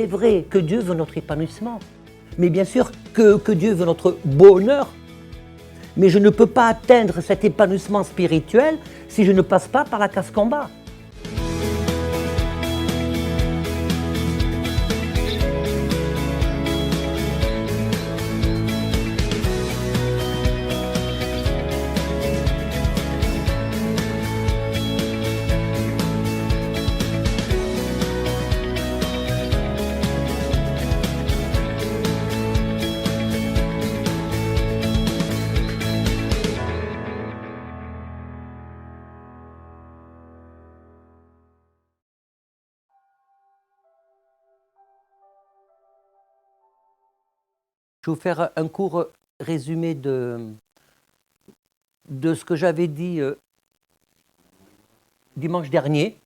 c'est vrai que Dieu veut notre épanouissement. Mais bien sûr que Dieu veut notre bonheur. Mais je ne peux pas atteindre cet épanouissement spirituel si je ne passe pas par la casse-combat. Je vais vous faire un court résumé de ce que j'avais dit dimanche dernier.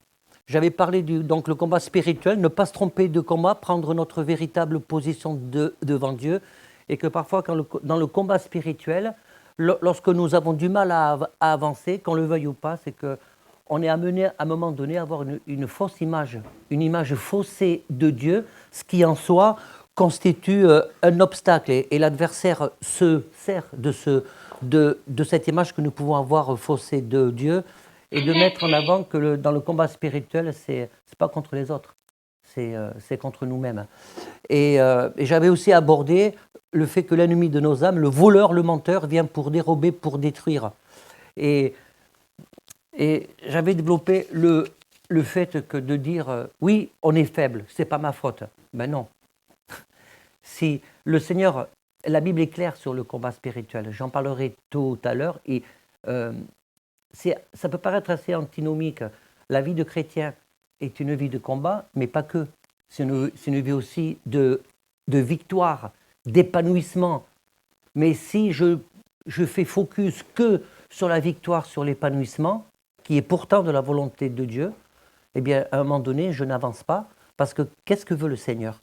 J'avais parlé donc le combat spirituel, ne pas se tromper de combat, prendre notre véritable position devant Dieu, et que parfois dans le combat spirituel, lorsque nous avons du mal à avancer, qu'on le veuille ou pas, c'est qu'on est amené à un moment donné à avoir une fausse image, une image faussée de Dieu, ce qui en soi constitue un obstacle, et l'adversaire se sert de cette image que nous pouvons avoir faussée de Dieu, et de mettre en avant que dans le combat spirituel, c'est pas contre les autres, c'est contre nous-mêmes. Et j'avais aussi abordé le fait que l'ennemi de nos âmes, le voleur, le menteur, vient pour dérober, pour détruire. Et j'avais développé le fait que de dire oui, on est faible, c'est pas ma faute. Ben non. Si le Seigneur, la Bible est claire sur le combat spirituel, j'en parlerai tout à l'heure, et ça peut paraître assez antinomique. La vie de chrétien est une vie de combat, mais pas que. C'est une vie aussi de victoire, d'épanouissement. Mais si je fais focus que sur la victoire, sur l'épanouissement, qui est pourtant de la volonté de Dieu, eh bien, à un moment donné, je n'avance pas, parce que qu'est-ce que veut le Seigneur ?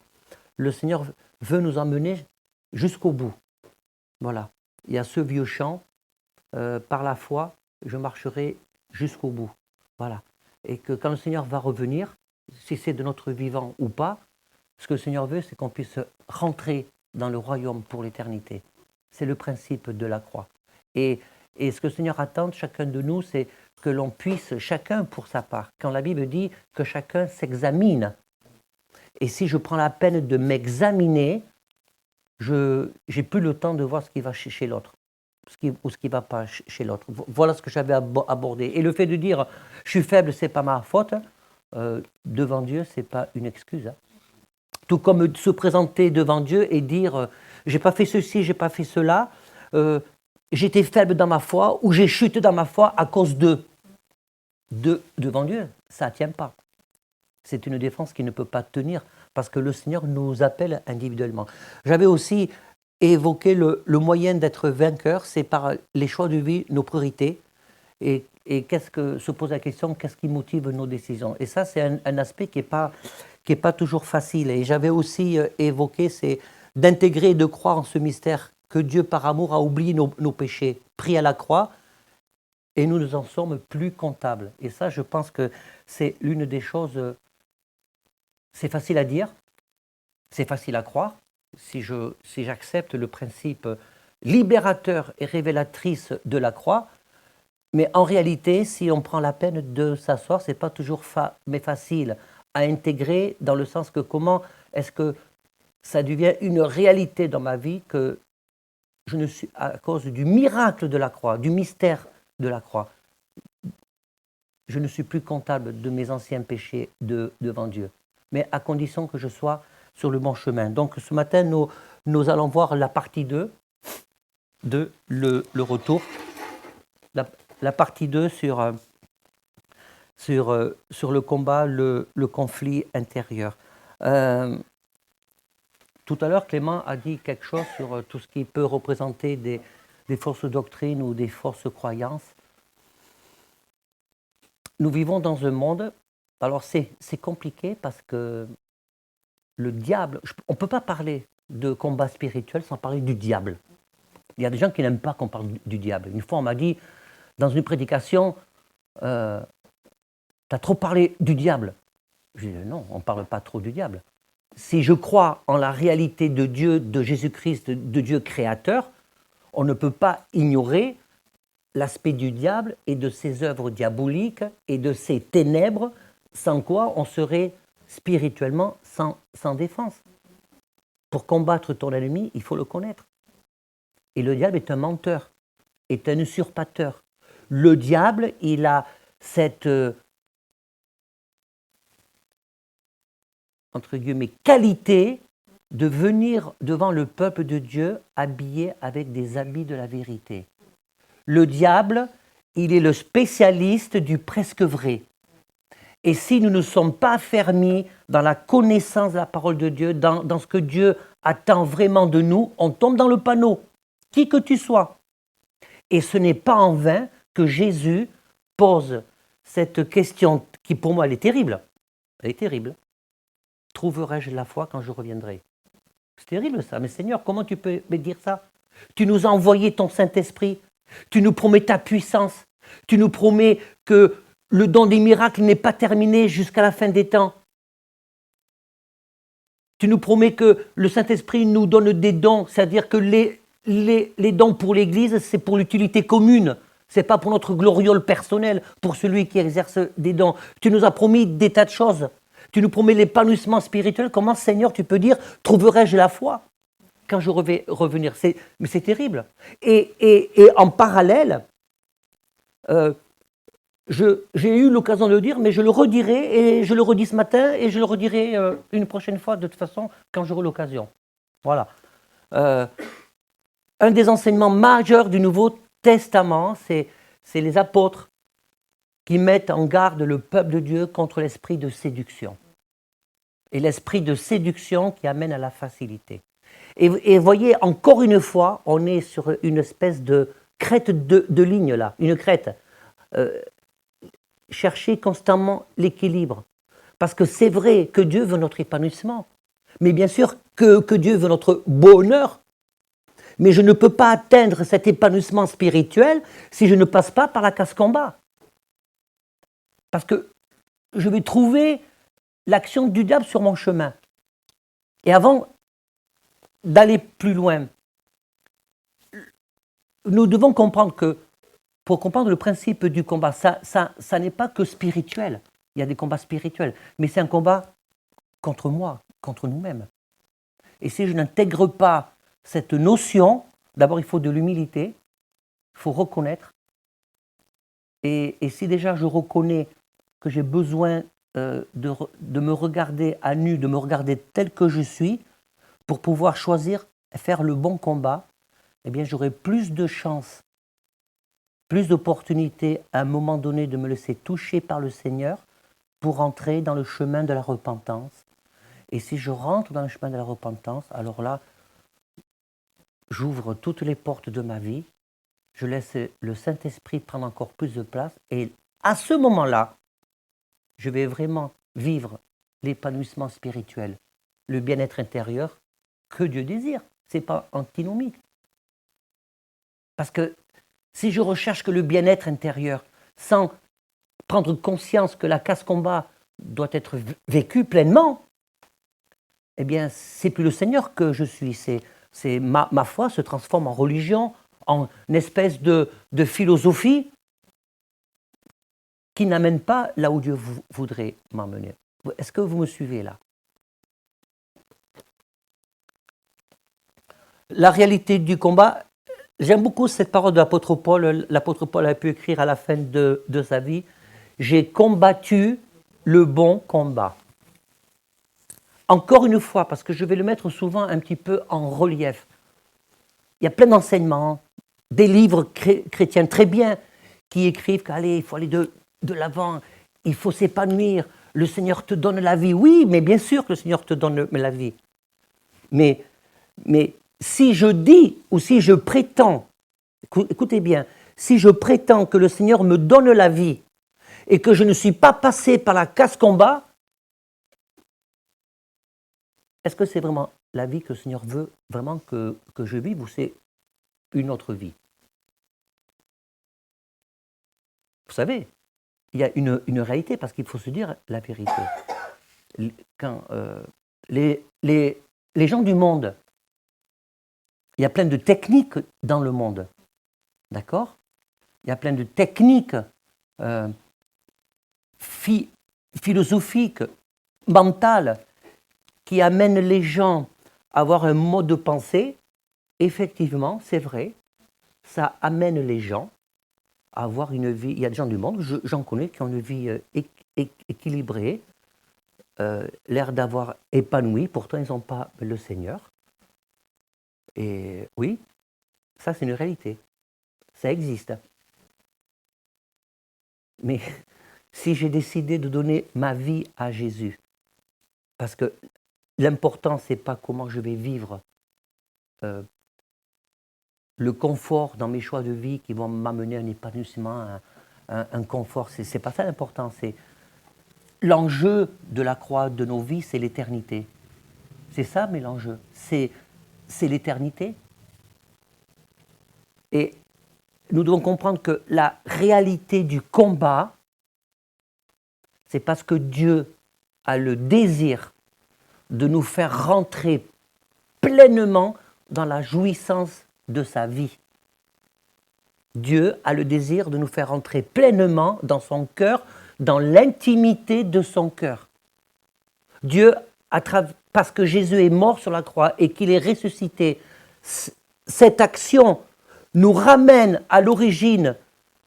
Le Seigneur veut nous emmener jusqu'au bout. Voilà. Il y a ce vieux chant, par la foi, je marcherai jusqu'au bout. Voilà. Et que quand le Seigneur va revenir, si c'est de notre vivant ou pas, ce que le Seigneur veut, c'est qu'on puisse rentrer dans le royaume pour l'éternité. C'est le principe de la croix. Et ce que le Seigneur attend de chacun de nous, c'est que l'on puisse, chacun pour sa part, quand la Bible dit que chacun s'examine. Et si je prends la peine de m'examiner, je n'ai plus le temps de voir ce qui va chez l'autre, ou ce qui ne va pas chez l'autre. Voilà ce que j'avais abordé. Et le fait de dire « je suis faible, ce n'est pas ma faute », devant Dieu, ce n'est pas une excuse. Hein. Tout comme se présenter devant Dieu et dire « j'ai pas fait ceci, j'ai pas fait cela, j'étais faible dans ma foi, ou j'ai chuté dans ma foi à cause devant Dieu, ça ne tient pas. C'est une défense qui ne peut pas tenir, parce que le Seigneur nous appelle individuellement. J'avais aussi évoqué le moyen d'être vainqueur, c'est par les choix de vie, nos priorités, et se pose la question, qu'est-ce qui motive nos décisions? Et ça, c'est un aspect qui est pas toujours facile. Et j'avais aussi évoqué, c'est d'intégrer et de croire en ce mystère que Dieu, par amour, a oublié nos péchés, pris à la croix, et nous en sommes plus comptables. Et ça, je pense que c'est l'une des choses, c'est facile à dire, c'est facile à croire, si j'accepte le principe libérateur et révélatrice de la croix, mais en réalité, si on prend la peine de s'asseoir, ce n'est pas toujours mais facile à intégrer, dans le sens que comment est-ce que ça devient une réalité dans ma vie que je ne suis, à cause du miracle de la croix, du mystère de la croix, je ne suis plus comptable de mes anciens péchés devant Dieu, mais à condition que je sois sur le bon chemin. Donc ce matin, nous allons voir la partie 2 de le retour, la partie 2 sur le combat, le conflit intérieur. Tout à l'heure, Clément a dit quelque chose sur tout ce qui peut représenter des fausses doctrines ou des fausses croyances. Nous vivons dans un monde, alors c'est compliqué parce que le diable, on ne peut pas parler de combat spirituel sans parler du diable. Il y a des gens qui n'aiment pas qu'on parle du diable. Une fois, on m'a dit, dans une prédication, tu as trop parlé du diable. Je dis non, on ne parle pas trop du diable. si je crois en la réalité de Dieu, de Jésus-Christ, de Dieu créateur, on ne peut pas ignorer l'aspect du diable et de ses œuvres diaboliques et de ses ténèbres, sans quoi on serait spirituellement sans défense. Pour combattre ton ennemi, il faut le connaître. Et le diable est un menteur, est un usurpateur. Le diable, il a cette entre guillemets qualité de venir devant le peuple de Dieu habillé avec des habits de la vérité. Le diable, il est le spécialiste du presque vrai. Et si nous ne sommes pas fermis dans la connaissance de la parole de Dieu, dans ce que Dieu attend vraiment de nous, on tombe dans le panneau, qui que tu sois. Et ce n'est pas en vain que Jésus pose cette question qui pour moi elle est terrible. Elle est terrible. Trouverai-je la foi quand je reviendrai? C'est terrible ça, mais Seigneur, comment tu peux me dire ça? Tu nous as envoyé ton Saint-Esprit, tu nous promets ta puissance, tu nous promets que le don des miracles n'est pas terminé jusqu'à la fin des temps. Tu nous promets que le Saint-Esprit nous donne des dons, c'est-à-dire que les dons pour l'Église, c'est pour l'utilité commune. Ce n'est pas pour notre gloriole personnel, pour celui qui exerce des dons. Tu nous as promis des tas de choses. Tu nous promets l'épanouissement spirituel. Comment, Seigneur, tu peux dire, trouverai-je la foi quand je vais revenir? Mais c'est terrible. Et en parallèle, j'ai eu l'occasion de le dire, mais je le redirai, et je le redis ce matin, et je le redirai une prochaine fois, de toute façon, quand j'aurai l'occasion. Voilà. Un des enseignements majeurs du Nouveau Testament, c'est les apôtres qui mettent en garde le peuple de Dieu contre l'esprit de séduction. Et l'esprit de séduction qui amène à la facilité. Et voyez, encore une fois, on est sur une espèce de crête de ligne là, une crête. Cherchez constamment l'équilibre. Parce que c'est vrai que Dieu veut notre épanouissement. Mais bien sûr que Dieu veut notre bonheur. Mais je ne peux pas atteindre cet épanouissement spirituel si je ne passe pas par la casse-combat. Parce que je vais trouver l'action du diable sur mon chemin. Et avant d'aller plus loin, nous devons comprendre que, pour comprendre le principe du combat, ça n'est pas que spirituel. Il y a des combats spirituels, mais c'est un combat contre moi, contre nous-mêmes. Et si je n'intègre pas cette notion, d'abord il faut de l'humilité, il faut reconnaître. Et si déjà je reconnais que j'ai besoin de me regarder à nu, de me regarder tel que je suis, pour pouvoir choisir et faire le bon combat, eh bien j'aurai plus de chances, plus d'opportunités à un moment donné de me laisser toucher par le Seigneur pour entrer dans le chemin de la repentance. Et si je rentre dans le chemin de la repentance, alors là, j'ouvre toutes les portes de ma vie, je laisse le Saint-Esprit prendre encore plus de place, et à ce moment-là, je vais vraiment vivre l'épanouissement spirituel, le bien-être intérieur que Dieu désire. Ce n'est pas antinomique. Parce que si je recherche que le bien-être intérieur, sans prendre conscience que la casse-combat doit être vécue pleinement, eh bien, c'est plus le Seigneur que je suis. Ma foi se transforme en religion, en une espèce de philosophie qui n'amène pas là où Dieu voudrait m'emmener. Est-ce que vous me suivez là? La réalité du combat, j'aime beaucoup cette parole de l'apôtre Paul. L'apôtre Paul a pu écrire à la fin de sa vie, « J'ai combattu le bon combat ». Encore une fois, parce que je vais le mettre souvent un petit peu en relief, il y a plein d'enseignements, des livres chrétiens très bien qui écrivent qu'allez, il faut aller de l'avant, il faut s'épanouir, le Seigneur te donne la vie. Oui, mais bien sûr que le Seigneur te donne la vie. Mais si je dis ou si je prétends, écoutez bien, si je prétends que le Seigneur me donne la vie et que je ne suis pas passé par la casse-combat, est-ce que c'est vraiment la vie que le Seigneur veut vraiment que je vive ou c'est une autre vie? Vous savez, il y a une réalité parce qu'il faut se dire la vérité. Quand Les, les, les gens du monde, il y a plein de techniques dans le monde, d'accord? Il y a plein de techniques euh, philosophiques, mentales, qui amènent les gens à avoir un mode de pensée. Effectivement, c'est vrai, ça amène les gens à avoir une vie. Il y a des gens du monde, j'en connais, qui ont une vie équilibrée, l'air d'avoir épanoui, pourtant ils n'ont pas le Seigneur. Et oui, ça c'est une réalité, ça existe. Mais si j'ai décidé de donner ma vie à Jésus, parce que l'important c'est pas comment je vais vivre, euh, le confort dans mes choix de vie qui vont m'amener à un épanouissement, un confort, c'est pas ça l'important. C'est l'enjeu de la croix de nos vies, c'est l'éternité. C'est ça, mais l'enjeu, c'est l'éternité. Et nous devons comprendre que la réalité du combat, c'est parce que Dieu a le désir de nous faire rentrer pleinement dans la jouissance de sa vie. Dieu a le désir de nous faire rentrer pleinement dans son cœur, dans l'intimité de son cœur. Dieu, parce que Jésus est mort sur la croix et qu'il est ressuscité, cette action nous ramène à l'origine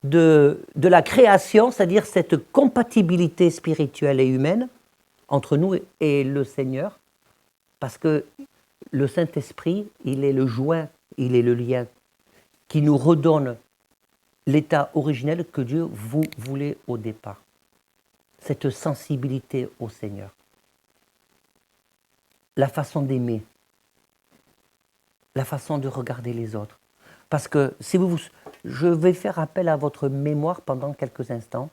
de la création, c'est-à-dire cette compatibilité spirituelle et humaine entre nous et le Seigneur, parce que le Saint-Esprit, il est le joint, il est le lien qui nous redonne l'état originel que Dieu voulait au départ. Cette sensibilité au Seigneur. La façon d'aimer. La façon de regarder les autres. Parce que si je vais faire appel à votre mémoire pendant quelques instants.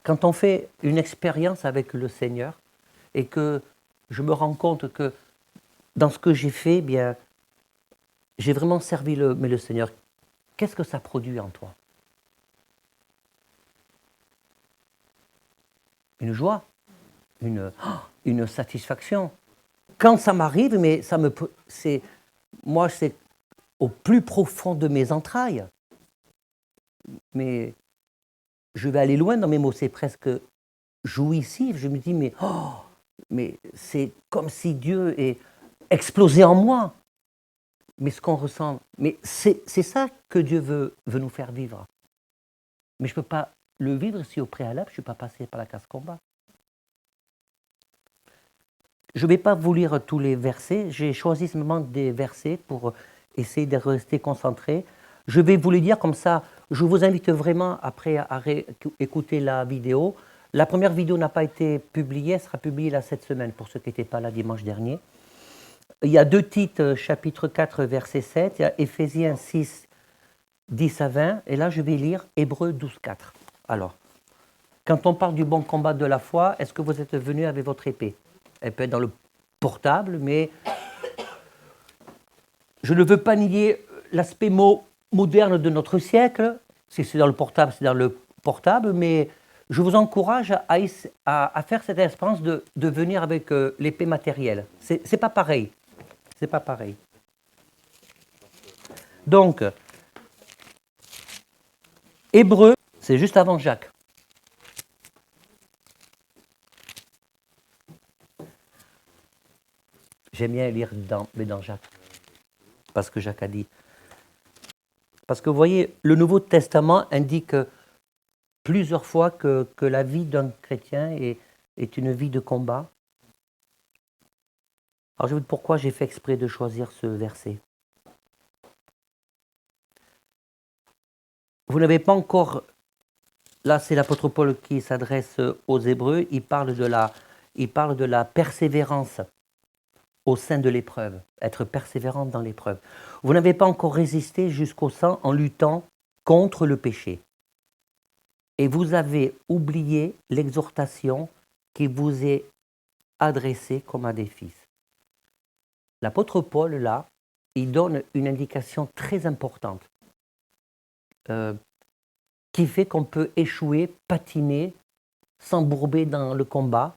Quand on fait une expérience avec le Seigneur et que je me rends compte que dans ce que j'ai fait, eh bien, j'ai vraiment servi le Seigneur. Qu'est-ce que ça produit en toi? Une joie, une satisfaction. Quand ça m'arrive, mais moi, c'est au plus profond de mes entrailles. Mais je vais aller loin dans mes mots, c'est presque jouissif. Je me dis, mais c'est comme si Dieu est explosé en moi. Mais ce qu'on ressent, mais c'est ça que Dieu veut nous faire vivre. Mais je ne peux pas le vivre si au préalable, je ne suis pas passé par la case combat. Je ne vais pas vous lire tous les versets, j'ai choisi seulement des versets pour essayer de rester concentré. Je vais vous les dire comme ça, je vous invite vraiment après à écouter la vidéo. La première vidéo n'a pas été publiée, elle sera publiée là cette semaine pour ceux qui n'étaient pas là dimanche dernier. Il y a deux titres, chapitre 4, verset 7, il y a Éphésiens 6, 10 à 20, et là je vais lire Hébreux 12, 4. Alors, quand on parle du bon combat de la foi, est-ce que vous êtes venu avec votre épée? Elle peut être dans le portable, mais je ne veux pas nier l'aspect moderne de notre siècle. Si c'est dans le portable, c'est dans le portable, mais je vous encourage à faire cette expérience de venir avec l'épée matérielle. C'est pas pareil. C'est pas pareil. Donc, Hébreux, c'est juste avant Jacques. J'aime bien lire dans Jacques, parce que Jacques a dit. Parce que vous voyez, le Nouveau Testament indique plusieurs fois que la vie d'un chrétien est une vie de combat. Alors je vous dis pourquoi j'ai fait exprès de choisir ce verset. Vous n'avez pas encore, là c'est l'apôtre Paul qui s'adresse aux Hébreux, il parle de la persévérance au sein de l'épreuve, être persévérant dans l'épreuve. Vous n'avez pas encore résisté jusqu'au sang en luttant contre le péché. Et vous avez oublié l'exhortation qui vous est adressée comme à des fils. L'apôtre Paul, là, il donne une indication très importante qui fait qu'on peut échouer, patiner, s'embourber dans le combat,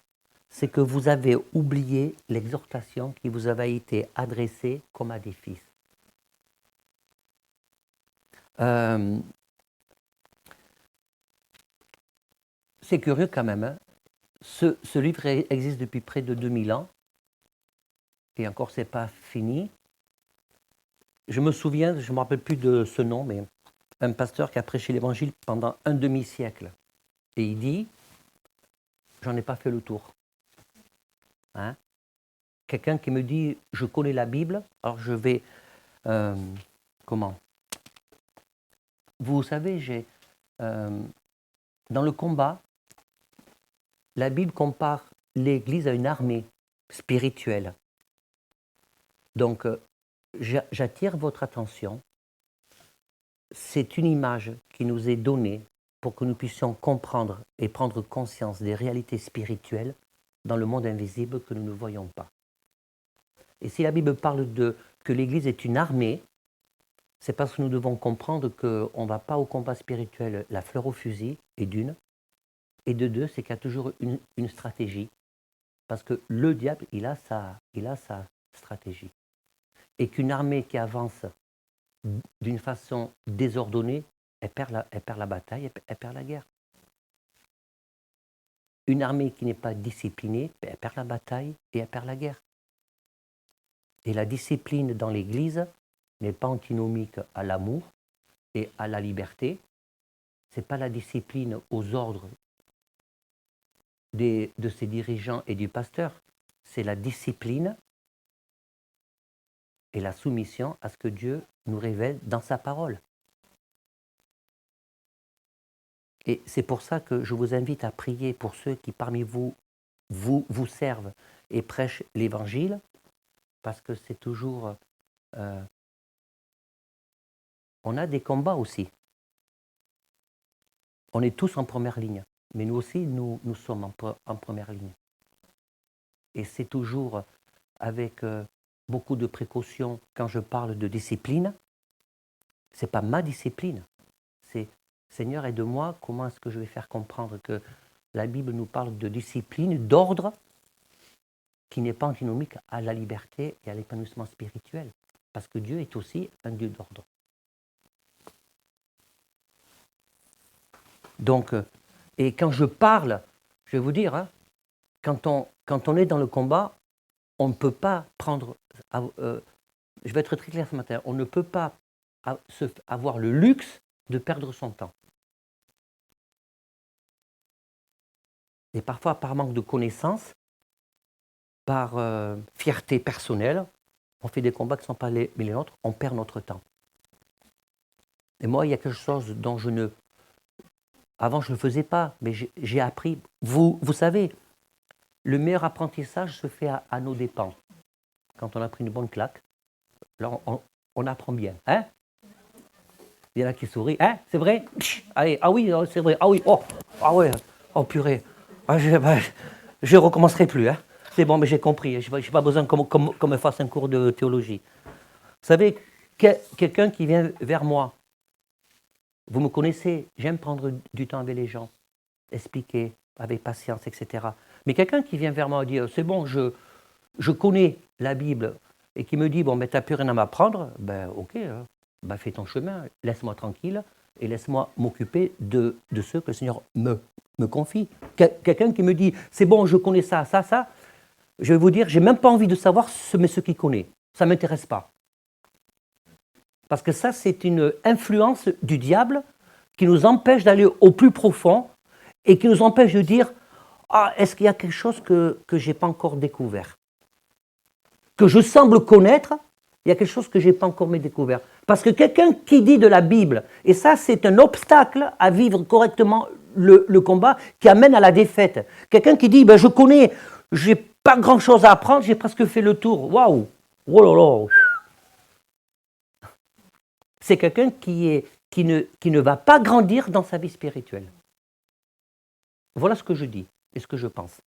c'est que vous avez oublié l'exhortation qui vous avait été adressée comme à des fils. C'est curieux quand même. Hein. Ce livre existe depuis près de 2000 ans. Et encore, ce n'est pas fini. Je me souviens, je ne me rappelle plus de ce nom, mais un pasteur qui a prêché l'Évangile pendant un demi-siècle. Et il dit, j'en ai pas fait le tour. Hein? Quelqu'un qui me dit, je connais la Bible, alors je vais... comment? Vous savez, dans le combat, la Bible compare l'Église à une armée spirituelle. Donc, j'attire votre attention. C'est une image qui nous est donnée pour que nous puissions comprendre et prendre conscience des réalités spirituelles dans le monde invisible que nous ne voyons pas. Et si la Bible parle que l'Église est une armée, c'est parce que nous devons comprendre qu'on ne va pas au combat spirituel la fleur au fusil, et d'une. Et de deux, c'est qu'il y a toujours une stratégie. Parce que le diable, il a sa stratégie. Et qu'une armée qui avance d'une façon désordonnée, elle perd la bataille, elle perd la guerre. Une armée qui n'est pas disciplinée, elle perd la bataille et elle perd la guerre. Et la discipline dans l'Église n'est pas antinomique à l'amour et à la liberté. Ce n'est pas la discipline aux ordres de ses dirigeants et du pasteur. C'est la discipline et la soumission à ce que Dieu nous révèle dans sa parole. Et c'est pour ça que je vous invite à prier pour ceux qui parmi vous servent et prêchent l'Évangile, parce que c'est toujours... on a des combats aussi. On est tous en première ligne, mais nous aussi, nous sommes en première ligne. Et c'est toujours avec beaucoup de précautions quand je parle de discipline. Ce n'est pas ma discipline, c'est Seigneur, aide-moi, comment est-ce que je vais faire comprendre que la Bible nous parle de discipline, d'ordre, qui n'est pas antinomique à la liberté et à l'épanouissement spirituel. Parce que Dieu est aussi un Dieu d'ordre. Donc, et quand je parle, je vais vous dire, hein, quand on est dans le combat, on ne peut pas prendre... je vais être très clair ce matin, on ne peut pas avoir le luxe de perdre son temps. Et parfois, par manque de connaissances, par fierté personnelle, on fait des combats qui ne sont pas les nôtres, on perd notre temps. Et moi, il y a quelque chose dont avant, je ne le faisais pas, mais j'ai appris. Vous savez, le meilleur apprentissage se fait à nos dépens. Quand on a pris une bonne claque, alors on apprend bien. Hein? Il y en a qui sourient. Hein? C'est vrai? Allez, ah oui, c'est vrai. Ah oui, ah ouais, oh purée. Ah, je ne recommencerai plus. Hein? C'est bon, mais j'ai compris. Je n'ai pas besoin qu'on me fasse un cours de théologie. Vous savez, quelqu'un qui vient vers moi, vous me connaissez, j'aime prendre du temps avec les gens, expliquer avec patience, etc. Mais quelqu'un qui vient vers moi et dit, c'est bon, je connais la Bible, et qui me dit, bon, mais tu n'as plus rien à m'apprendre, ben ok, ben, fais ton chemin, laisse-moi tranquille, et laisse-moi m'occuper de ce que le Seigneur me confie. Quelqu'un qui me dit, c'est bon, je connais ça, je vais vous dire, je n'ai même pas envie de savoir ce qu'il connaît. Ça ne m'intéresse pas. Parce que ça, c'est une influence du diable qui nous empêche d'aller au plus profond et qui nous empêche de dire « Ah, est-ce qu'il y a quelque chose que je n'ai pas encore découvert ?» Que je semble connaître, il y a quelque chose que je n'ai pas encore découvert. Parce que quelqu'un qui dit de la Bible, et ça, c'est un obstacle à vivre correctement le combat qui amène à la défaite. Quelqu'un qui dit ben, « Je connais, je n'ai pas grand-chose à apprendre, j'ai presque fait le tour. » Waouh! Oh là là! C'est quelqu'un qui ne va pas grandir dans sa vie spirituelle. Voilà ce que je dis et ce que je pense.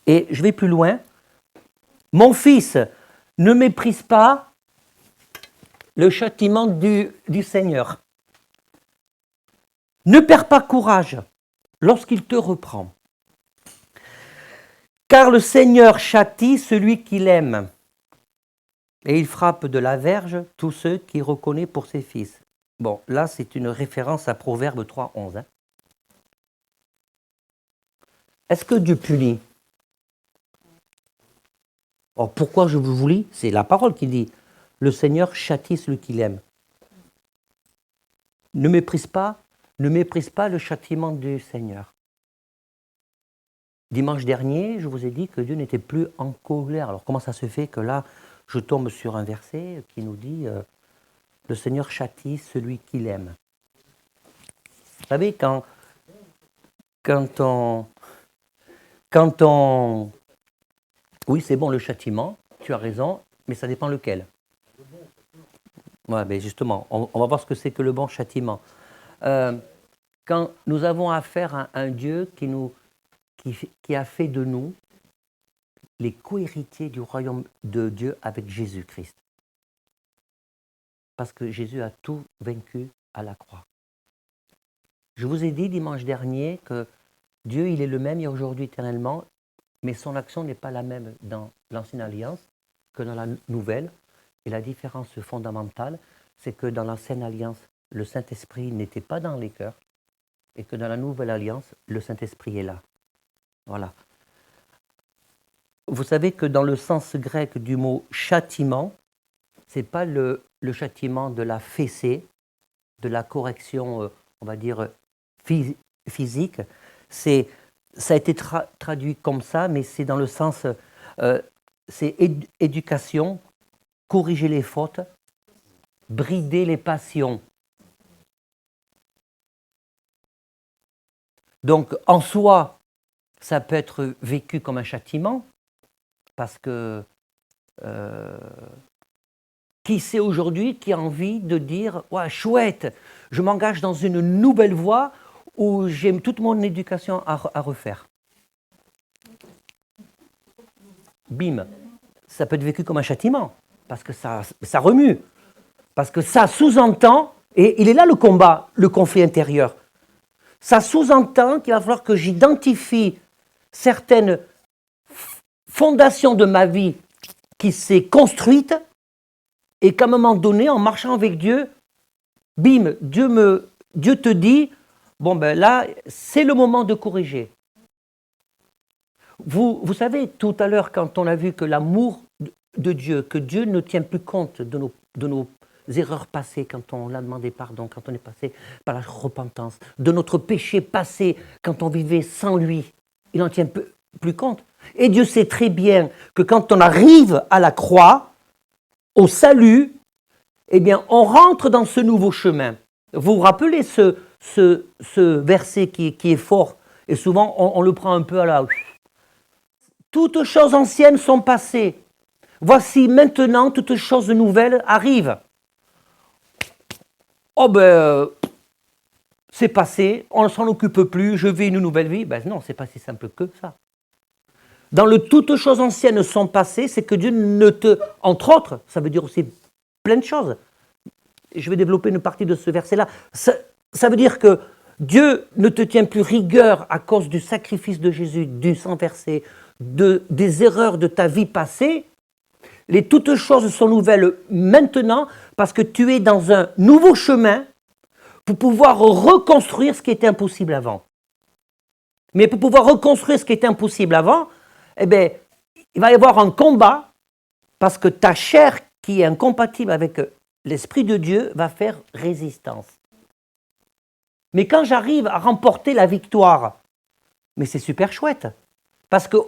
Et je vais plus loin. Mon fils, ne méprise pas le châtiment du Seigneur. Ne perds pas courage lorsqu'il te reprend. Car le Seigneur châtie celui qu'il aime, et il frappe de la verge tous ceux qu'il reconnaît pour ses fils. Bon, là, c'est une référence à Proverbe 3,11. Hein. Est-ce que Dieu punit? Alors, pourquoi je vous lis? C'est la parole qui dit « Le Seigneur châtie celui qu'il aime ». Ne méprise pas le châtiment du Seigneur. Dimanche dernier, je vous ai dit que Dieu n'était plus en colère. Alors comment ça se fait que là, je tombe sur un verset qui nous dit le Seigneur châtie celui qu'il aime. Vous savez, quand on... Oui, c'est bon le châtiment, tu as raison, mais ça dépend lequel. Ouais, ben justement, on va voir ce que c'est que le bon châtiment. Quand nous avons affaire à un Dieu qui a fait de nous les co-héritiers du royaume de Dieu avec Jésus-Christ. Parce que Jésus a tout vaincu à la croix. Je vous ai dit dimanche dernier que Dieu, il est le même aujourd'hui éternellement, mais son action n'est pas la même dans l'ancienne alliance que dans la nouvelle. Et la différence fondamentale, c'est que dans l'ancienne alliance, le Saint-Esprit n'était pas dans les cœurs, et que dans la nouvelle alliance, le Saint-Esprit est là. Voilà. Vous savez que dans le sens grec du mot châtiment, ce n'est pas le châtiment de la fessée, de la correction, on va dire, physique. Ça a été traduit comme ça, mais c'est dans le sens, c'est éducation, corriger les fautes, brider les passions. Donc, en soi, ça peut être vécu comme un châtiment, parce que qui c'est aujourd'hui qui a envie de dire « Ouais, chouette, je m'engage dans une nouvelle voie où j'ai toute mon éducation à refaire ». Bim, ça peut être vécu comme un châtiment, parce que ça remue, parce que ça sous-entend, et il est là le combat, le conflit intérieur, ça sous-entend qu'il va falloir que j'identifie certaines fondations de ma vie qui s'est construite, et qu'à un moment donné, en marchant avec Dieu, bim, Dieu te dit, bon ben là, c'est le moment de corriger. Vous savez, tout à l'heure, quand on a vu que l'amour de Dieu, que Dieu ne tient plus compte de nos erreurs passées quand on l'a demandé pardon, quand on est passé par la repentance, de notre péché passé quand on vivait sans lui, il n'en tient plus compte. Et Dieu sait très bien que quand on arrive à la croix, au salut, eh bien, on rentre dans ce nouveau chemin. Vous vous rappelez ce verset qui est fort, et souvent on le prend un peu à la... Toutes choses anciennes sont passées. Voici maintenant, toutes choses nouvelles arrivent. Oh ben, c'est passé, on ne s'en occupe plus, je vis une nouvelle vie. Ben non, c'est pas si simple que ça. Dans le toutes choses anciennes sont passées, c'est que Dieu ne te... Entre autres, ça veut dire aussi plein de choses. Je vais développer une partie de ce verset-là. Ça veut dire que Dieu ne te tient plus rigueur à cause du sacrifice de Jésus, du sang versé, des erreurs de ta vie passée. Les toutes choses sont nouvelles maintenant parce que tu es dans un nouveau chemin pour pouvoir reconstruire ce qui était impossible avant. Mais pour pouvoir reconstruire ce qui était impossible avant, eh bien, il va y avoir un combat parce que ta chair qui est incompatible avec l'Esprit de Dieu va faire résistance. Mais quand j'arrive à remporter la victoire, mais c'est super chouette. Parce que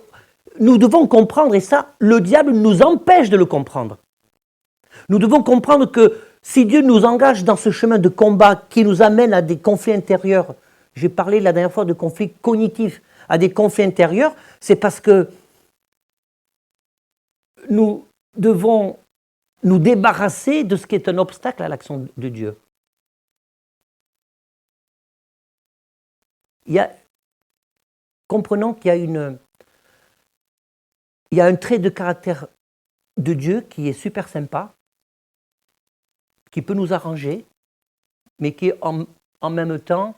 nous devons comprendre, et ça, le diable nous empêche de le comprendre. Nous devons comprendre que si Dieu nous engage dans ce chemin de combat qui nous amène à des conflits intérieurs, j'ai parlé la dernière fois de conflits cognitifs, à des conflits intérieurs, c'est parce que nous devons nous débarrasser de ce qui est un obstacle à l'action de Dieu. Comprenons qu'il y a un trait de caractère de Dieu qui est super sympa, qui peut nous arranger, mais qui en même temps,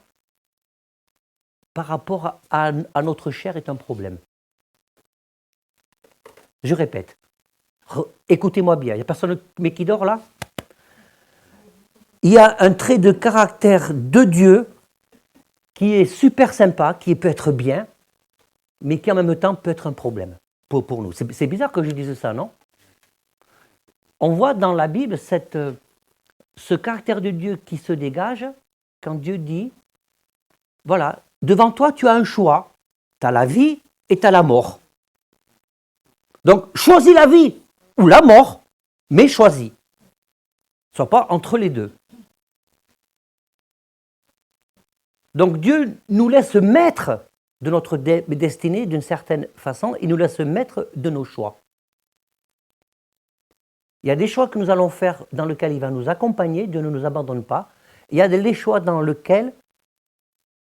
par rapport à notre chair, est un problème. Je répète. Écoutez-moi bien, il n'y a personne mais qui dort là? Il y a un trait de caractère de Dieu qui est super sympa, qui peut être bien, mais qui en même temps peut être un problème pour nous. C'est bizarre que je dise ça, non? On voit dans la Bible ce caractère de Dieu qui se dégage quand Dieu dit, voilà, devant toi tu as un choix, tu as la vie et tu as la mort. Donc choisis la vie ou la mort, mais choisis. Sois pas entre les deux. Donc Dieu nous laisse maître de notre destinée d'une certaine façon, il nous laisse maître de nos choix. Il y a des choix que nous allons faire dans lesquels il va nous accompagner, Dieu ne nous abandonne pas. Il y a des choix dans lesquels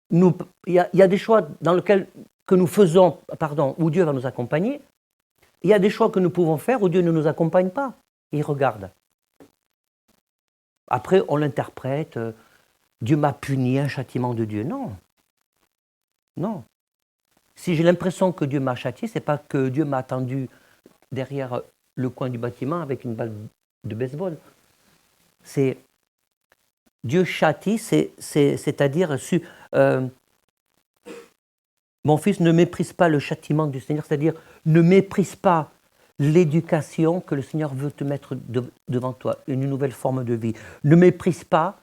que nous faisons, où Dieu va nous accompagner. Il y a des choix que nous pouvons faire où Dieu ne nous accompagne pas. Il regarde. Après, on l'interprète. Dieu m'a puni, un châtiment de Dieu. Non. Non. Si j'ai l'impression que Dieu m'a châtié, ce n'est pas que Dieu m'a attendu derrière le coin du bâtiment avec une balle de baseball. C'est Dieu châtie, c'est-à-dire mon fils ne méprise pas le châtiment du Seigneur, c'est-à-dire ne méprise pas l'éducation que le Seigneur veut te mettre devant toi, une nouvelle forme de vie. Ne méprise pas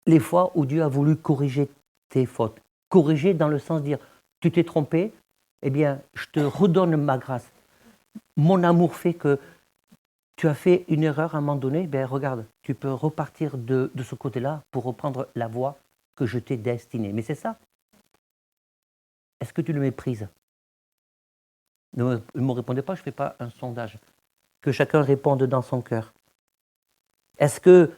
les fois où Dieu a voulu corriger tes fautes. Corriger dans le sens de dire, tu t'es trompé, eh bien, je te redonne ma grâce. Mon amour fait que tu as fait une erreur à un moment donné, ben regarde, tu peux repartir de ce côté-là pour reprendre la voie que je t'ai destinée. Mais c'est ça. Est-ce que tu le méprises? Ne me répondez pas, je ne fais pas un sondage. Que chacun réponde dans son cœur. Est-ce que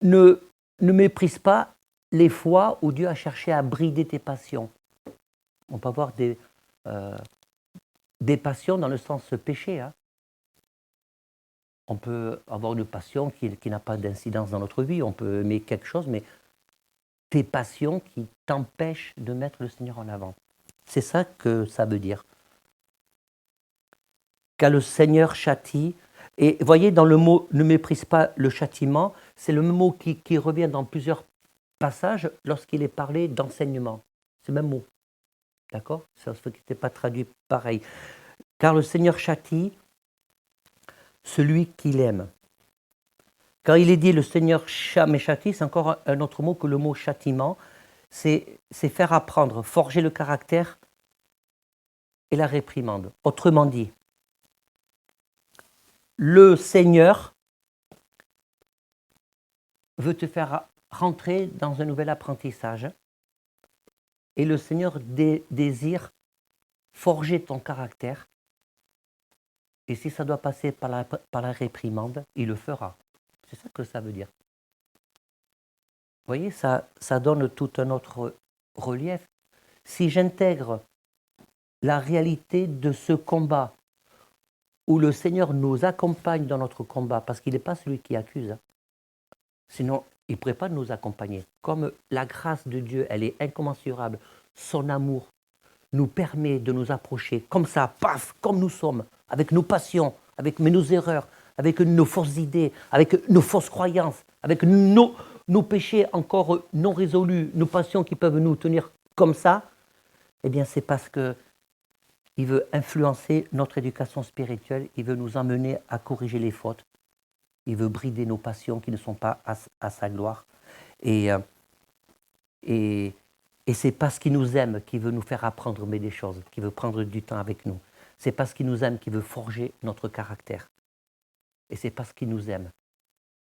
ne méprise pas les fois où Dieu a cherché à brider tes passions? On peut avoir des passions dans le sens péché. Hein. On peut avoir une passion qui n'a pas d'incidence dans notre vie. On peut aimer quelque chose, mais tes passions qui t'empêchent de mettre le Seigneur en avant. C'est ça que ça veut dire. Car le Seigneur châtie. Et voyez, dans le mot « ne méprise pas le châtiment », c'est le même mot qui revient dans plusieurs passages lorsqu'il est parlé d'enseignement. C'est le même mot. D'accord? Ça se fait qu'il n'était pas traduit pareil. Car le Seigneur châtie celui qu'il aime. Quand il est dit le Seigneur châtie, c'est encore un autre mot que le mot châtiment. C'est faire apprendre, forger le caractère et la réprimande. Autrement dit, le Seigneur veut te faire rentrer dans un nouvel apprentissage et le Seigneur désire forger ton caractère et si ça doit passer par la réprimande, il le fera. C'est ça que ça veut dire. Vous voyez, ça donne tout un autre relief. Si j'intègre la réalité de ce combat où le Seigneur nous accompagne dans notre combat, parce qu'il n'est pas celui qui accuse, sinon il ne pourrait pas nous accompagner. Comme la grâce de Dieu, elle est incommensurable, son amour nous permet de nous approcher comme ça, paf, comme nous sommes, avec nos passions, avec nos erreurs, avec nos fausses idées, avec nos fausses croyances, avec nos péchés encore non résolus, nos passions qui peuvent nous tenir comme ça, eh bien c'est parce qu'il veut influencer notre éducation spirituelle, il veut nous emmener à corriger les fautes, il veut brider nos passions qui ne sont pas à sa gloire. Et c'est parce qu'il nous aime qu'il veut nous faire apprendre des choses, qu'il veut prendre du temps avec nous. C'est parce qu'il nous aime qu'il veut forger notre caractère. Et c'est parce qu'il nous aime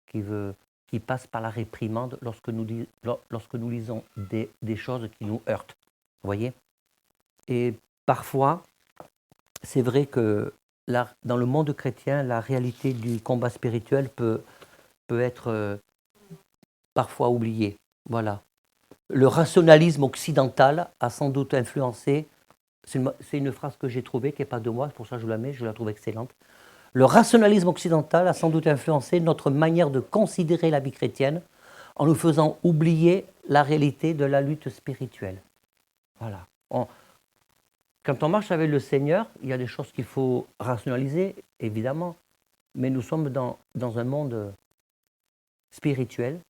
qu'il passe par la réprimande lorsque nous lisons des choses qui nous heurtent. Vous voyez? Et parfois, c'est vrai que dans le monde chrétien, la réalité du combat spirituel peut être parfois oubliée. Voilà. Le rationalisme occidental a sans doute influencé, c'est une phrase que j'ai trouvée, qui n'est pas de moi, c'est pour ça que je la mets, je la trouve excellente. Le rationalisme occidental a sans doute influencé notre manière de considérer la vie chrétienne en nous faisant oublier la réalité de la lutte spirituelle. Voilà. Quand on marche avec le Seigneur, il y a des choses qu'il faut rationaliser, évidemment, mais nous sommes dans un monde spirituel.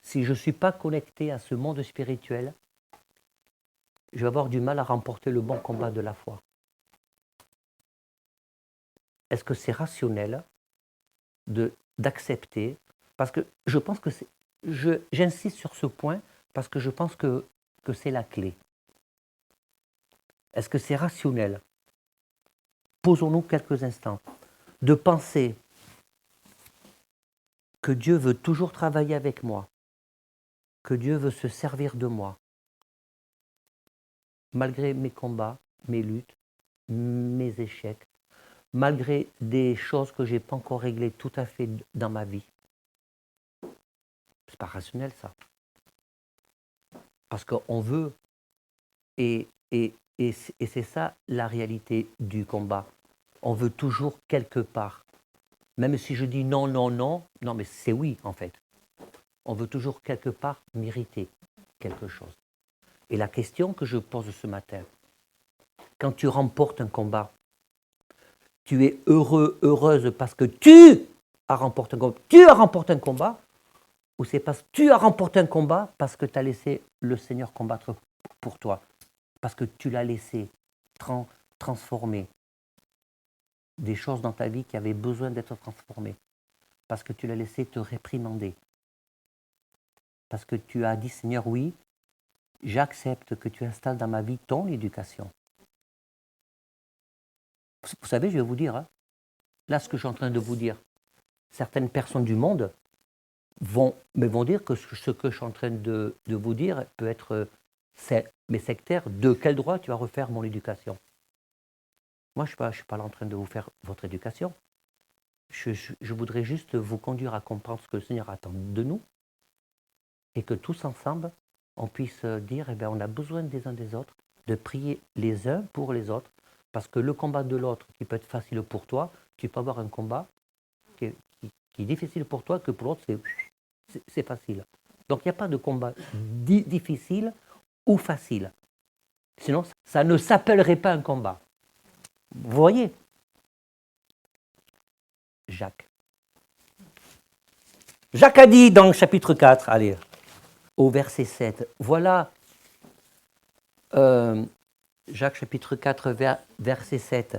Si je ne suis pas connecté à ce monde spirituel, je vais avoir du mal à remporter le bon combat de la foi. Est-ce que c'est rationnel d'accepter? Parce que je pense que j'insiste sur ce point parce que je pense que c'est la clé. Est-ce que c'est rationnel? Posons-nous quelques instants de penser que Dieu veut toujours travailler avec moi, que Dieu veut se servir de moi, malgré mes combats, mes luttes, mes échecs, malgré des choses que je n'ai pas encore réglées tout à fait dans ma vie. C'est pas rationnel, ça. Parce qu'on veut, et c'est ça la réalité du combat. On veut toujours quelque part. Même si je dis non, non, non, non, mais c'est oui, en fait. On veut toujours quelque part mériter quelque chose. Et la question que je pose ce matin, quand tu remportes un combat, tu es heureux, heureuse parce que tu as remporté un combat, ou c'est parce que tu as remporté un combat parce que tu as laissé le Seigneur combattre pour toi, parce que tu l'as laissé transformer des choses dans ta vie qui avaient besoin d'être transformées, parce que tu l'as laissé te réprimander, parce que tu as dit Seigneur, oui, j'accepte que tu installes dans ma vie ton éducation. Vous savez, je vais vous dire, là ce que je suis en train de vous dire, certaines personnes du monde vont dire que ce que je suis en train de vous dire peut être mais sectaire. De quel droit tu vas refaire mon éducation? Moi, je ne suis pas là en train de vous faire votre éducation. Je voudrais juste vous conduire à comprendre ce que le Seigneur attend de nous et que tous ensemble, on puisse dire, eh bien, on a besoin des uns des autres, de prier les uns pour les autres, parce que le combat de l'autre, qui peut être facile pour toi, tu peux avoir un combat qui est difficile pour toi, que pour l'autre, c'est facile. Donc, il n'y a pas de combat difficile ou facile. Sinon, ça ne s'appellerait pas un combat. Vous voyez? Jacques a dit dans le chapitre 4, allez, au verset 7, voilà, Jacques chapitre 4, verset 7,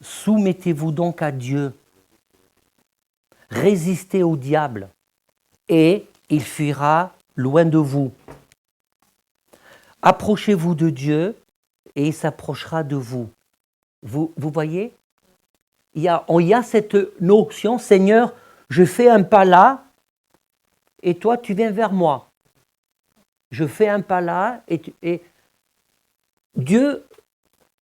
soumettez-vous donc à Dieu, résistez au diable, et il fuira loin de vous. Approchez-vous de Dieu, et il s'approchera de vous. Vous voyez, il y a cette notion, Seigneur, je fais un pas là, et toi tu viens vers moi. Je fais un pas là, et Dieu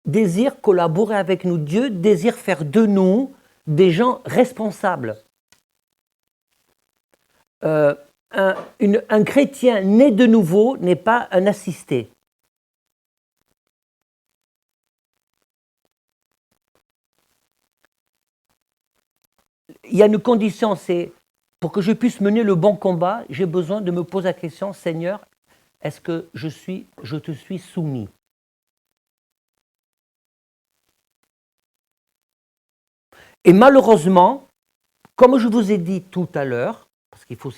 désire collaborer avec nous. Dieu désire faire de nous des gens responsables. Un chrétien né de nouveau n'est pas un assisté. Il y a une condition, c'est pour que je puisse mener le bon combat, j'ai besoin de me poser la question, Seigneur, est-ce que je te suis soumis? Et malheureusement, comme je vous ai dit tout à l'heure, parce qu'il faut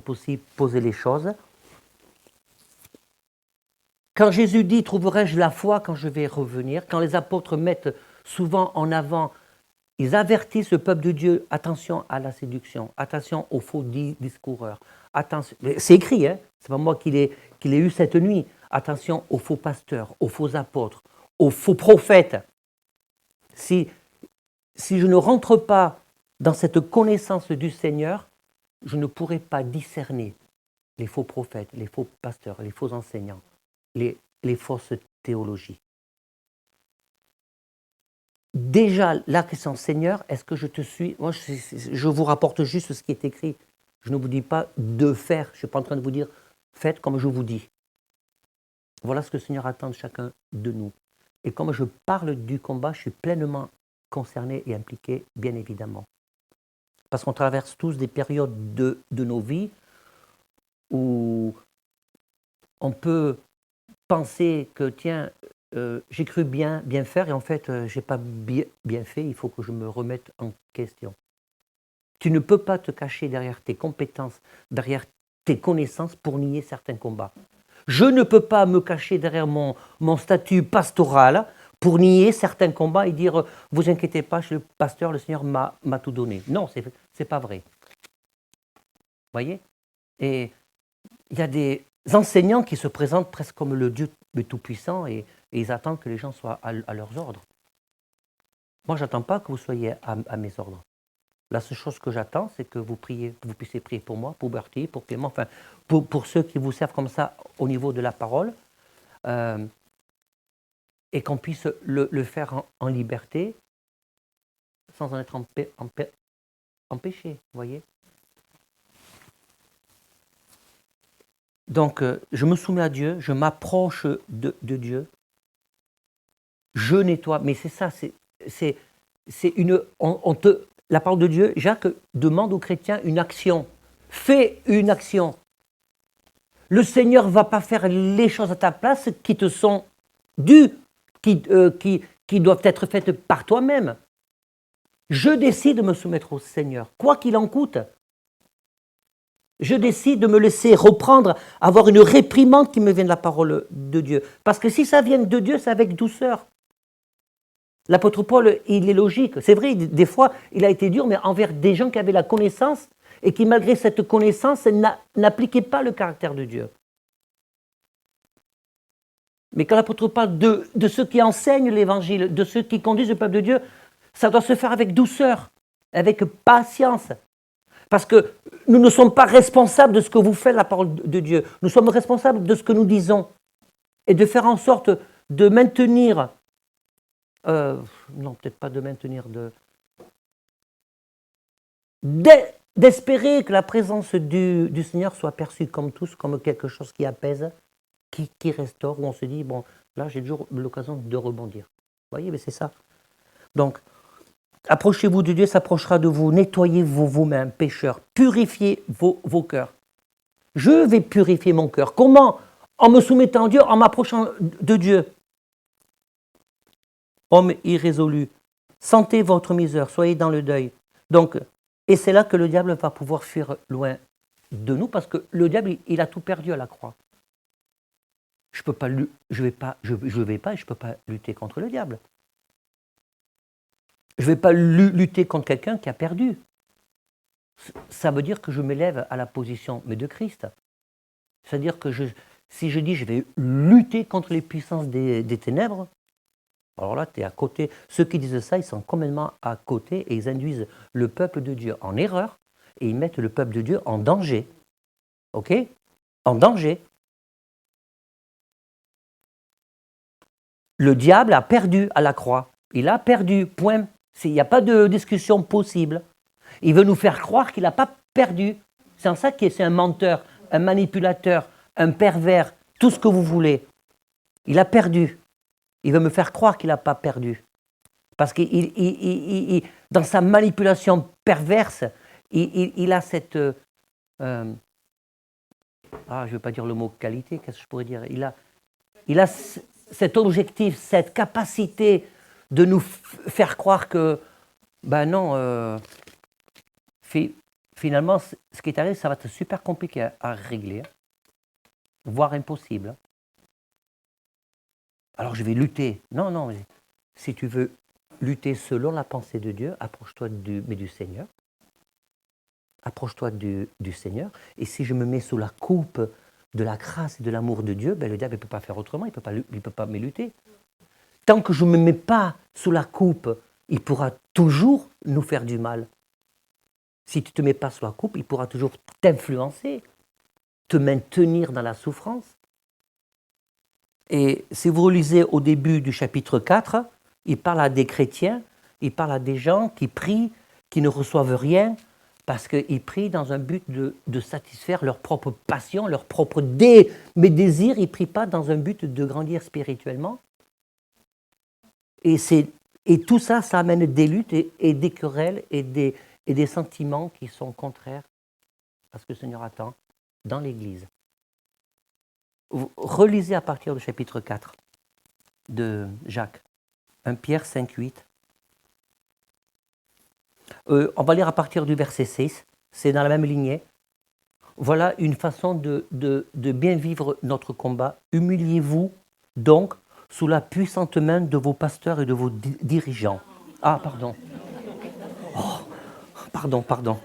aussi poser les choses, quand Jésus dit « Trouverai-je la foi quand je vais revenir ?» Quand les apôtres mettent souvent en avant, ils avertissent le peuple de Dieu, attention à la séduction, attention aux faux discoureurs, attention, c'est écrit, hein, c'est pas moi qui l'ai eu cette nuit, attention aux faux pasteurs, aux faux apôtres, aux faux prophètes. Si je ne rentre pas dans cette connaissance du Seigneur, je ne pourrai pas discerner les faux prophètes, les faux pasteurs, les faux enseignants, les fausses théologies. Déjà, la question, Seigneur, est-ce que je te suis? Moi, je vous rapporte juste ce qui est écrit. Je ne vous dis pas de faire. Je ne suis pas en train de vous dire, faites comme je vous dis. Voilà ce que le Seigneur attend de chacun de nous. Et comme je parle du combat, je suis pleinement concerné et impliqué, bien évidemment. Parce qu'on traverse tous des périodes de nos vies où on peut penser que, tiens, j'ai cru bien faire et en fait, je n'ai pas bien fait, il faut que je me remette en question. Tu ne peux pas te cacher derrière tes compétences, derrière tes connaissances pour nier certains combats. Je ne peux pas me cacher derrière mon statut pastoral pour nier certains combats et dire « vous inquiétez pas, je suis le pasteur, le Seigneur m'a tout donné ». Non, c'est pas vrai. Vous voyez? Et il y a des enseignants qui se présentent presque comme le Dieu Tout-Puissant et ils attendent que les gens soient à leurs ordres. Moi, je n'attends pas que vous soyez à mes ordres. La seule chose que j'attends, c'est que vous puissiez prier pour moi, pour Bertie, pour Clément, enfin, pour ceux qui vous servent comme ça au niveau de la parole, et qu'on puisse le faire en liberté, sans en être en péché, vous voyez. Donc, je me soumets à Dieu, je m'approche de Dieu, je nettoie, mais c'est ça, la parole de Dieu, Jacques demande aux chrétiens une action. Fais une action. Le Seigneur ne va pas faire les choses à ta place qui te sont dues, qui doivent être faites par toi-même. Je décide de me soumettre au Seigneur, quoi qu'il en coûte. Je décide de me laisser reprendre, avoir une réprimande qui me vient de la parole de Dieu. Parce que si ça vient de Dieu, c'est avec douceur. L'apôtre Paul, il est logique. C'est vrai, des fois, il a été dur, mais envers des gens qui avaient la connaissance et qui, malgré cette connaissance, n'appliquaient pas le caractère de Dieu. Mais quand l'apôtre parle de ceux qui enseignent l'évangile, de ceux qui conduisent le peuple de Dieu, ça doit se faire avec douceur, avec patience. Parce que nous ne sommes pas responsables de ce que vous faites, la parole de Dieu. Nous sommes responsables de ce que nous disons. Et de faire en sorte de maintenir... non, peut-être pas de maintenir, d'espérer que la présence du Seigneur soit perçue comme tous, comme quelque chose qui apaise, qui restaure, où on se dit, bon, là j'ai toujours l'occasion de rebondir. Vous voyez, mais c'est ça. Donc, approchez-vous de Dieu, s'approchera de vous, nettoyez vos mains, pécheurs, purifiez vos cœurs. Je vais purifier mon cœur. Comment? En me soumettant à Dieu, en m'approchant de Dieu. Homme irrésolu, sentez votre misère, soyez dans le deuil. Donc, et c'est là que le diable va pouvoir fuir loin de nous, parce que le diable, il a tout perdu à la croix. Je peux pas lutter contre le diable. Je ne vais pas lutter contre quelqu'un qui a perdu. Ça veut dire que je m'élève à la position de Christ. C'est-à-dire que si je dis je vais lutter contre les puissances des ténèbres, alors là, tu es à côté. Ceux qui disent ça, ils sont complètement à côté et ils induisent le peuple de Dieu en erreur et ils mettent le peuple de Dieu en danger. Ok? En danger. Le diable a perdu à la croix. Il a perdu, point. Il n'y a pas de discussion possible. Il veut nous faire croire qu'il n'a pas perdu. C'est en ça qu'il est un menteur, un manipulateur, un pervers, tout ce que vous voulez. Il a perdu. Il veut me faire croire qu'il n'a pas perdu. Parce que dans sa manipulation perverse, il a cette... je ne vais pas dire le mot qualité, qu'est-ce que je pourrais dire? Il a cet objectif, cette capacité de nous faire croire que, ben non, finalement, ce qui est arrivé, ça va être super compliqué à régler, voire impossible. Alors je vais lutter. Non, si tu veux lutter selon la pensée de Dieu, approche-toi du Seigneur. Approche-toi du Seigneur. Et si je me mets sous la coupe de la grâce et de l'amour de Dieu, ben le diable ne peut pas faire autrement, il ne peut pas me lutter. Tant que je ne me mets pas sous la coupe, il pourra toujours nous faire du mal. Si tu ne te mets pas sous la coupe, il pourra toujours t'influencer, te maintenir dans la souffrance. Et si vous relisez au début du chapitre 4, il parle à des chrétiens, il parle à des gens qui prient, qui ne reçoivent rien, parce qu'ils prient dans un but de satisfaire leur propre passion, leur propre désirs. Ils ne prient pas dans un but de grandir spirituellement. Et tout ça, ça amène des luttes et des querelles et des sentiments qui sont contraires à ce que le Seigneur attend dans l'Église. Relisez à partir du chapitre 4. de Jacques. 1 Pierre 5, 8. On va lire à partir du verset 6. C'est dans la même lignée. Voilà une façon de bien vivre notre combat. Humiliez-vous donc sous la puissante main de vos pasteurs et de vos dirigeants. Ah, pardon. Oh, pardon.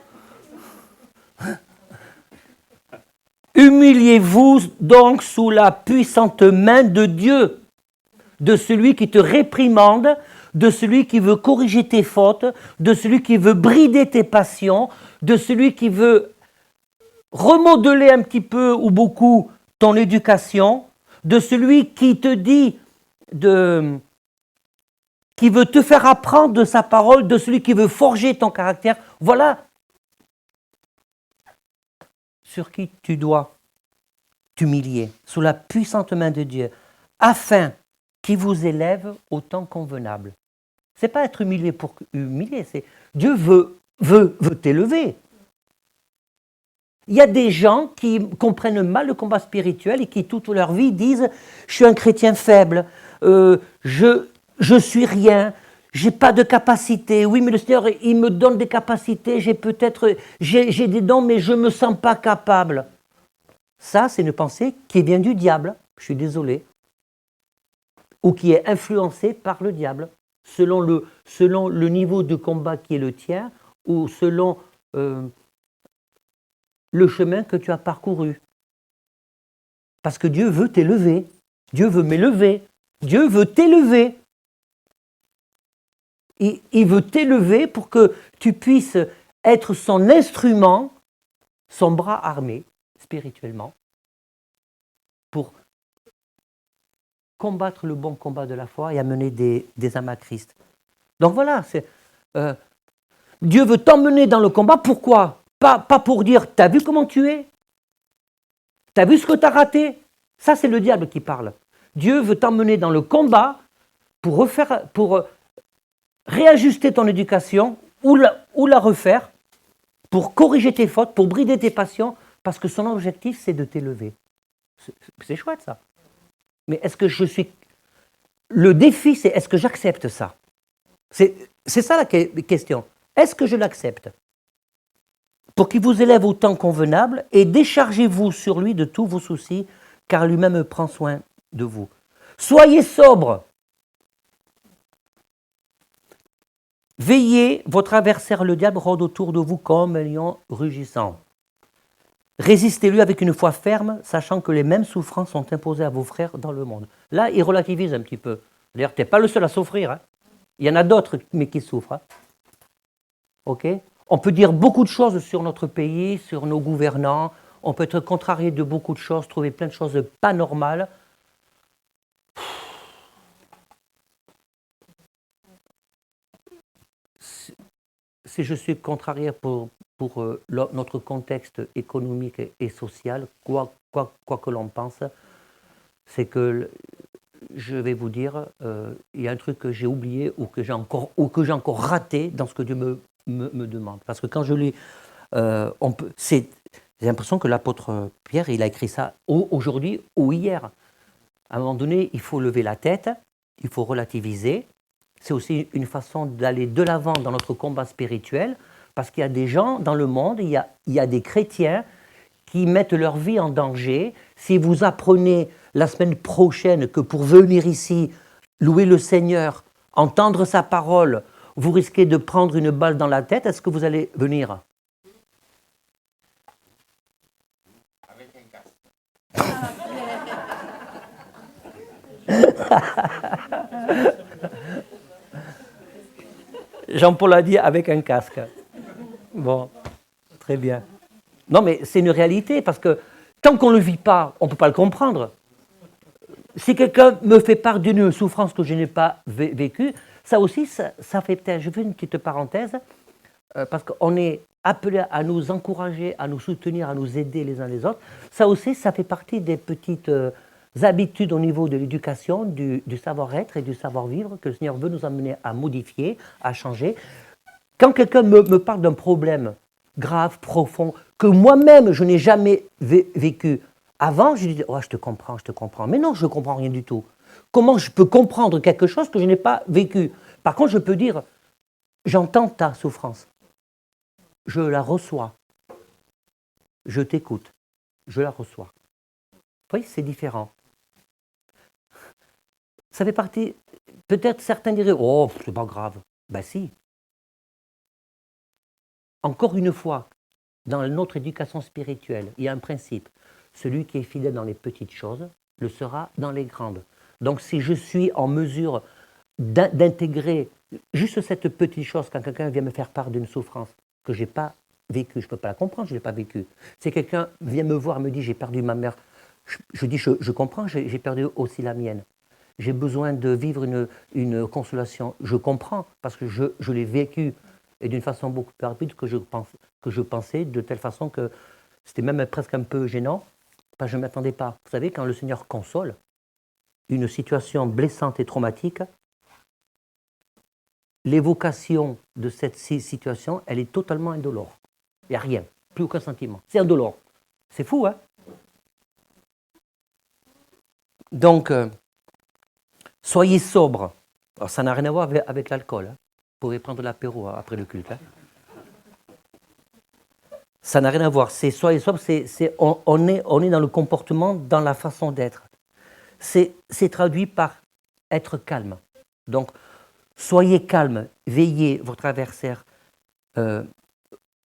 Humiliez-vous donc sous la puissante main de Dieu, de celui qui te réprimande, de celui qui veut corriger tes fautes, de celui qui veut brider tes passions, de celui qui veut remodeler un petit peu ou beaucoup ton éducation, de celui qui te dit qui veut te faire apprendre de sa parole, de celui qui veut forger ton caractère. Voilà sur qui tu dois t'humilier, sous la puissante main de Dieu, afin qu'il vous élève au temps convenable. Ce n'est pas être humilié pour humilier, c'est Dieu veut t'élever. Il y a des gens qui comprennent mal le combat spirituel et qui toute leur vie disent « je suis un chrétien faible, je suis rien, j'ai pas de capacité. Oui, mais le Seigneur, il me donne des capacités, j'ai des dons, mais je ne me sens pas capable. » Ça, c'est une pensée qui vient du diable, je suis désolé, ou qui est influencée par le diable, selon le niveau de combat qui est le tien, ou selon le chemin que tu as parcouru. Parce que Dieu veut t'élever, Dieu veut m'élever, Dieu veut t'élever. Il veut t'élever pour que tu puisses être son instrument, son bras armé, spirituellement, pour combattre le bon combat de la foi et amener des âmes à Christ. Donc voilà, Dieu veut t'emmener dans le combat, pourquoi ? Pas pour dire, t'as vu comment tu es ? T'as vu ce que t'as raté ? Ça, c'est le diable qui parle. Dieu veut t'emmener dans le combat pour réajuster ton éducation ou la refaire, pour corriger tes fautes, pour brider tes passions, parce que son objectif, c'est de t'élever. C'est chouette, ça. Mais est-ce que le défi, c'est est-ce que j'accepte ça ? C'est ça la question. Est-ce que je l'accepte ? Pour qu'il vous élève au temps convenable et déchargez-vous sur lui de tous vos soucis, car lui-même prend soin de vous. Soyez sobres. Veillez, votre adversaire le diable rôde autour de vous comme un lion rugissant. Résistez-lui avec une foi ferme, sachant que les mêmes souffrances sont imposées à vos frères dans le monde. Là, il relativise un petit peu. D'ailleurs, tu n'es pas le seul à souffrir. Hein. Il y en a d'autres, mais qui souffrent. Hein. Ok ? On peut dire beaucoup de choses sur notre pays, sur nos gouvernants. On peut être contrarié de beaucoup de choses, trouver plein de choses pas normales. Si je suis contrarié pour notre contexte économique et social, quoi que l'on pense, c'est que je vais vous dire, il y a un truc que j'ai oublié ou que j'ai encore raté dans ce que Dieu me demande. Parce que quand je lis, j'ai l'impression que l'apôtre Pierre, il a écrit ça aujourd'hui ou hier. À un moment donné, il faut lever la tête, il faut relativiser. C'est aussi une façon d'aller de l'avant dans notre combat spirituel, parce qu'il y a des gens dans le monde, il y a des chrétiens qui mettent leur vie en danger. Si vous apprenez la semaine prochaine que pour venir ici, louer le Seigneur, entendre sa parole, vous risquez de prendre une balle dans la tête, est-ce que vous allez venir ? Avec un casque. Jean-Paul a dit avec un casque. Bon, très bien. Non, mais c'est une réalité, parce que tant qu'on ne le vit pas, on ne peut pas le comprendre. Si quelqu'un me fait part d'une souffrance que je n'ai pas vécue, ça aussi, ça fait peut-être... Je fais une petite parenthèse, parce qu'on est appelé à nous encourager, à nous soutenir, à nous aider les uns les autres. Ça aussi, ça fait partie des petites habitudes au niveau de l'éducation, du savoir-être et du savoir-vivre que le Seigneur veut nous amener à modifier, à changer. Quand quelqu'un me parle d'un problème grave, profond, que moi-même je n'ai jamais vécu avant, je dis « oh, je te comprends ». Mais non, je ne comprends rien du tout. Comment je peux comprendre quelque chose que je n'ai pas vécu? Par contre, je peux dire, j'entends ta souffrance, je la reçois, je t'écoute, je la reçois. Vous voyez, c'est différent. Ça fait partie, peut-être certains diraient, oh, c'est pas grave. Ben si. Encore une fois, dans notre éducation spirituelle, il y a un principe. Celui qui est fidèle dans les petites choses le sera dans les grandes. Donc si je suis en mesure d'intégrer juste cette petite chose, quand quelqu'un vient me faire part d'une souffrance que je n'ai pas vécue, je ne peux pas la comprendre, je ne l'ai pas vécue. Si quelqu'un vient me voir, me dit j'ai perdu ma mère, je dis je comprends, j'ai perdu aussi la mienne. J'ai besoin de vivre une consolation. Je comprends, parce que je l'ai vécu, et d'une façon beaucoup plus rapide que je pensais, de telle façon que c'était même presque un peu gênant, parce que je ne m'attendais pas. Vous savez, quand le Seigneur console une situation blessante et traumatique, l'évocation de cette situation, elle est totalement indolore. Il n'y a rien, plus aucun sentiment. C'est indolore. C'est fou, hein? Donc, soyez sobres. Alors, ça n'a rien à voir avec l'alcool. Hein. Vous pouvez prendre l'apéro après le culte. Hein. Ça n'a rien à voir. C'est soyez sobres, on est dans le comportement, dans la façon d'être. C'est traduit par être calme. Donc, soyez calme, veillez, votre adversaire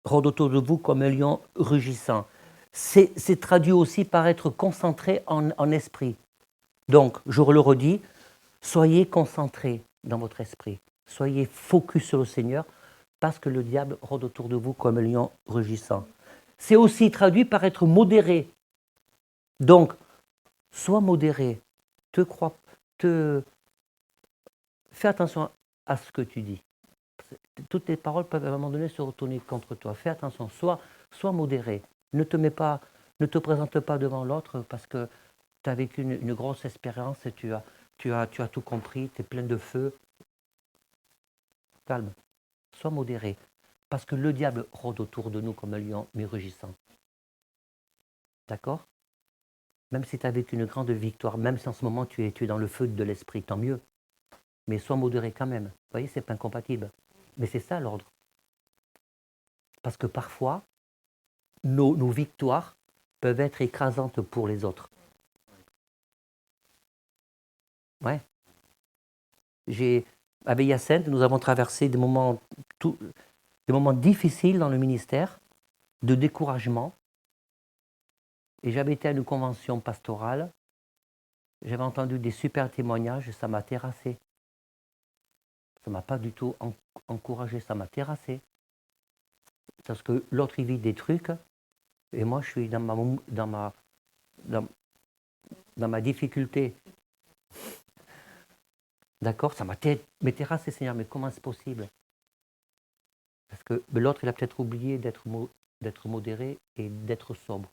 rôde autour de vous comme un lion rugissant. C'est traduit aussi par être concentré en esprit. Donc, je le redis, soyez concentrés dans votre esprit. Soyez focus sur le Seigneur parce que le diable rôde autour de vous comme un lion rugissant. C'est aussi traduit par être modéré. Donc, sois modéré. Fais attention à ce que tu dis. Toutes tes paroles peuvent à un moment donné se retourner contre toi. Fais attention, sois modéré. Ne te présente pas devant l'autre parce que tu as vécu une grosse expérience et tu as tout compris, tu es plein de feu. Calme, sois modéré. Parce que le diable rôde autour de nous comme un lion, mais rugissant. D'accord? Même si tu as vécu une grande victoire, même si en ce moment tu es dans le feu de l'esprit, tant mieux. Mais sois modéré quand même. Vous voyez, c'est pas incompatible. Mais c'est ça l'ordre. Parce que parfois, nos victoires peuvent être écrasantes pour les autres. Ouais. Avec Hyacinthe, nous avons traversé des moments difficiles dans le ministère, de découragement. Et j'avais été à une convention pastorale, j'avais entendu des super témoignages et ça m'a terrassé. Ça ne m'a pas du tout encouragé, ça m'a terrassé. Parce que l'autre, il vit des trucs, et moi, je suis dans ma difficulté. D'accord? Ça m'a terrassé, Seigneur, mais comment c'est possible? Parce que l'autre, il a peut-être oublié d'être modéré et d'être sobre.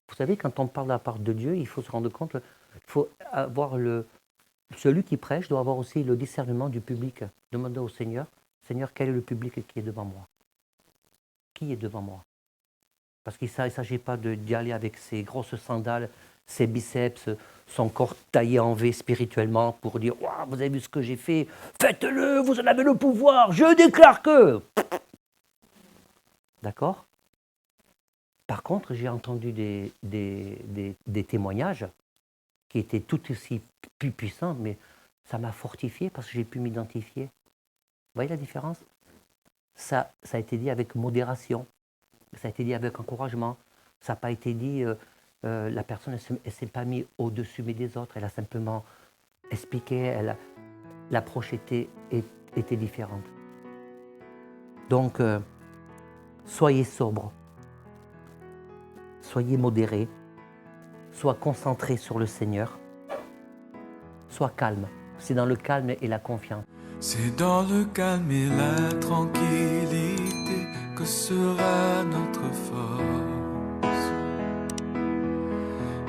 Vous savez, quand on parle de la part de Dieu, il faut se rendre compte, il faut avoir celui qui prêche doit avoir aussi le discernement du public. Demandez au Seigneur, Seigneur, quel est le public qui est devant moi? Qui est devant moi? Parce qu'il ne s'agit pas d'y aller avec ses grosses sandales, ses biceps, son corps taillé en V spirituellement pour dire wow, vous avez vu ce que j'ai fait, faites-le, vous en avez le pouvoir, je déclare que. D'accord? Par contre, j'ai entendu des témoignages qui étaient tout aussi plus puissants, mais ça m'a fortifié parce que j'ai pu m'identifier. Vous voyez la différence? Ça a été dit avec modération, ça a été dit avec encouragement, ça n'a pas été dit, la personne ne s'est pas mise au-dessus des autres, elle a simplement expliqué, l'approche était différente. Donc, soyez sobres. Soyez modérés, sois concentrés sur le Seigneur, sois calme. C'est dans le calme et la confiance. C'est dans le calme et la tranquillité que sera notre force.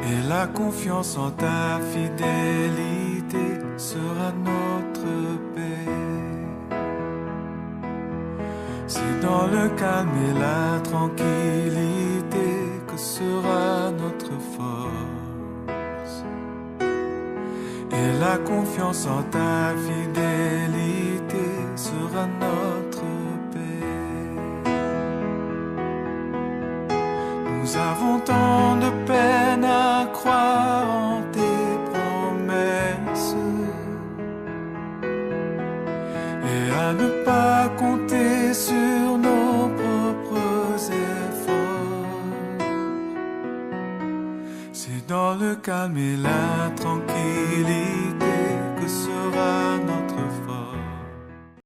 Et la confiance en ta fidélité sera notre paix. C'est dans le calme et la tranquillité sera notre force, et Et la confiance en ta fidélité sera notre paix. Nous avons tant de peine à croire en tes promesses et à ne pas compter sur nos propres efforts. C'est dans le calme et la tranquillité que sera notre